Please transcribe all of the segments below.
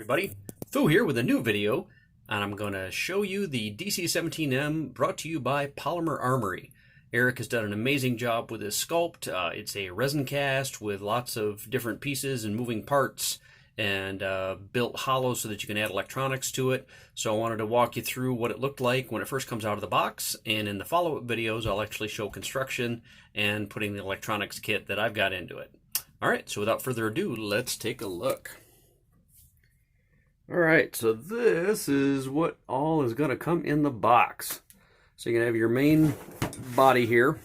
Everybody, Fu here with a new video, and I'm going to show you the DC17M brought to you by Polymer Armory. Eric has done an amazing job with this sculpt. It's a resin cast with lots of different pieces and moving parts, and built hollow so that you can add electronics to it. So I wanted to walk you through what it looked like when it first comes out of the box, and in the follow-up videos I'll actually show construction and putting the electronics kit that I've got into it. Alright, so without further ado, let's take a look. Alright, so this is what all is going to come in the box. So you're going to have your main body here,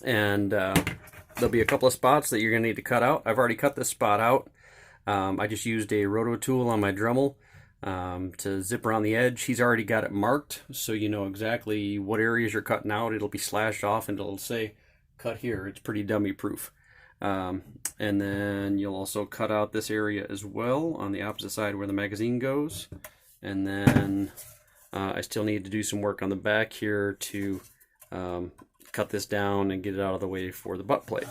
and there'll be a couple of spots that you're going to need to cut out. I've already cut this spot out. I just used a roto tool on my Dremel to zip around the edge. He's already got it marked, so you know exactly what areas you're cutting out. It'll be slashed off and it'll say cut here. It's pretty dummy proof. And then you'll also cut out this area as well on the opposite side where the magazine goes. And then I still need to do some work on the back here to cut this down and get it out of the way for the butt plate.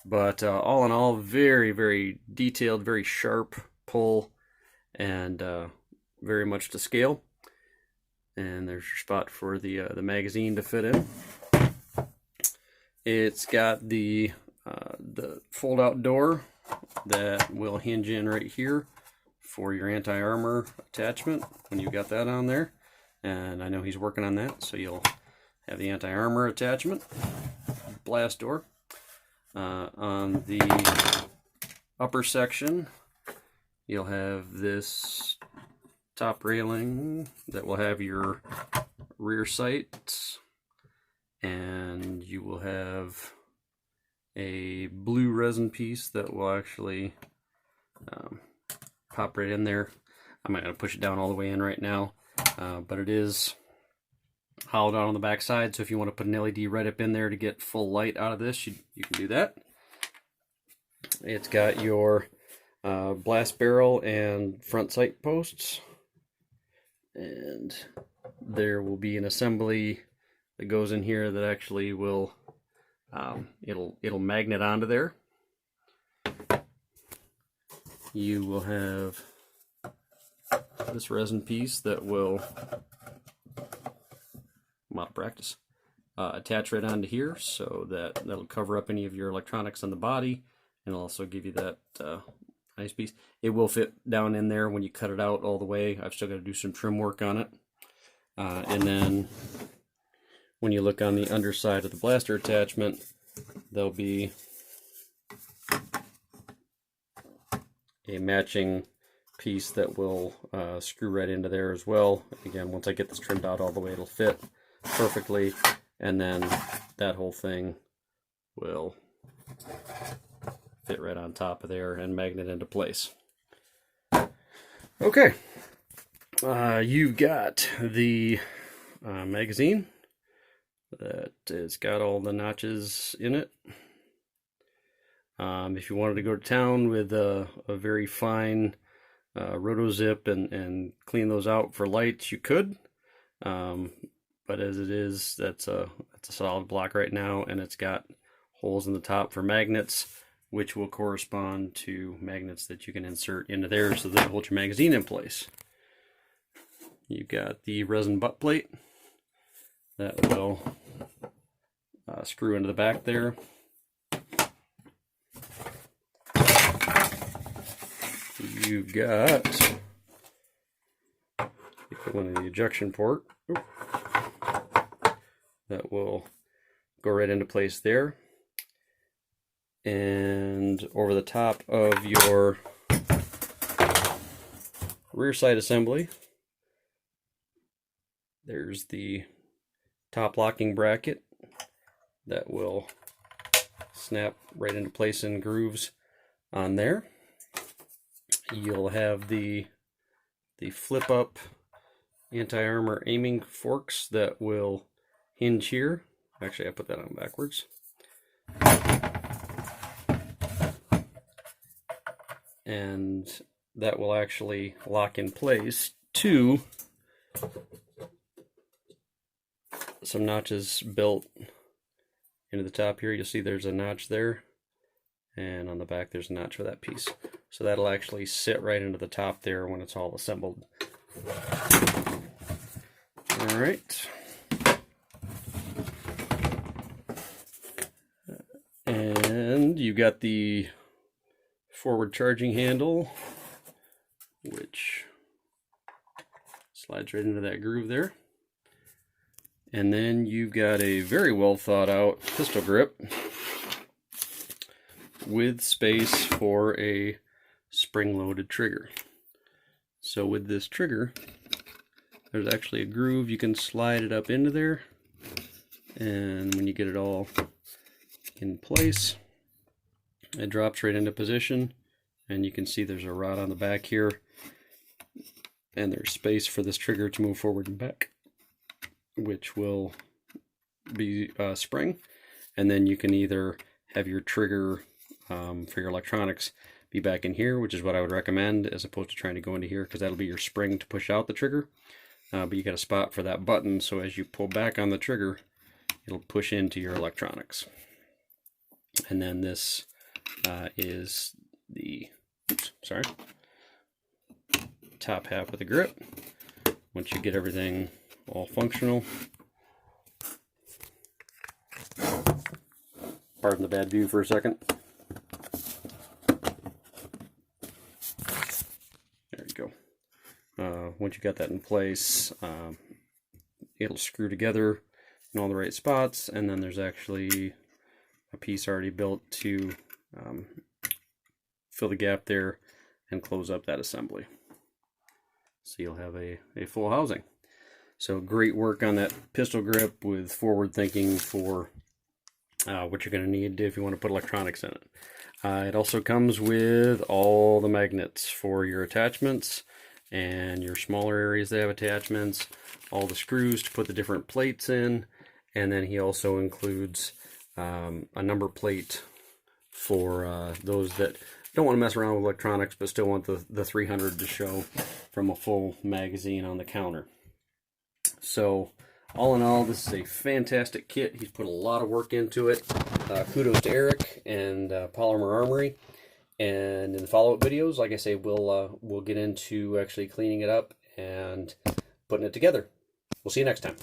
But all in all, very, very detailed, very sharp pull, and very much to scale. And there's your spot for the magazine to fit in. It's got the fold-out door that will hinge in right here for your anti-armor attachment when you've got that on there. And I know he's working on that, so you'll have the anti-armor attachment, blast door. On the upper section, you'll have this top railing that will have your rear sights, and you will have a blue resin piece that will actually pop right in there. I'm not going to push it down all the way in right now, but it is hollowed out on the back side, so if you want to put an LED right up in there to get full light out of this, you can do that. It's got your blast barrel and front sight posts, and there will be an assembly that goes in here that actually will it'll magnet onto there. You will have this resin piece that will, I'm out of practice, attach right onto here, so that'll cover up any of your electronics on the body, and it'll also give you that nice piece. It will fit down in there when you cut it out all the way. I've still got to do some trim work on it. And then when you look on the underside of the blaster attachment, there'll be a matching piece that will screw right into there as well. Again, once I get this trimmed out all the way, it'll fit perfectly, and then that whole thing will fit right on top of there and magnet into place. Okay, you've got the magazine that has got all the notches in it. If you wanted to go to town with a very fine roto zip and clean those out for lights, you could. But as it is, that's a solid block right now, and it's got holes in the top for magnets, which will correspond to magnets that you can insert into there so that it holds your magazine in place. You've got the resin butt plate that will screw into the back there. You've got the equivalent of the ejection port that will go right into place there. And over the top of your rear side assembly, there's the top locking bracket that will snap right into place in grooves on there. You'll have the flip up anti-armor aiming forks that will hinge here. Actually, I put that on backwards. And that will actually lock in place to some notches built into the top here. You'll see there's a notch there, and on the back there's a notch for that piece. So that'll actually sit right into the top there when it's all assembled. All right. And you got the forward charging handle, which slides right into that groove there. And then you've got a very well thought out pistol grip with space for a spring-loaded trigger. So with this trigger, there's actually a groove. You can slide it up into there, and when you get it all in place, it drops right into position, and you can see there's a rod on the back here, and there's space for this trigger to move forward and back, which will be spring. And then you can either have your trigger for your electronics be back in here, which is what I would recommend, as opposed to trying to go into here, because that'll be your spring to push out the trigger. But you got a spot for that button, so as you pull back on the trigger, it'll push into your electronics. And then this is the top half of the grip. Once you get everything all functional, pardon the bad view for a second. There you go. Once you got that in place, it'll screw together in all the right spots, and then there's actually a piece already built to fill the gap there and close up that assembly. So you'll have a full housing. So great work on that pistol grip with forward thinking for what you're going to need if you want to put electronics in it. It also comes with all the magnets for your attachments and your smaller areas that have attachments, all the screws to put the different plates in, and then he also includes a number plate for those that don't want to mess around with electronics but still want the 300 to show from a full magazine on the counter. So all in all, this is a fantastic kit. He's put a lot of work into it. Kudos to Eric and Polymer Armory. And in the follow-up videos, like I say, we'll get into actually cleaning it up and putting it together. We'll see you next time.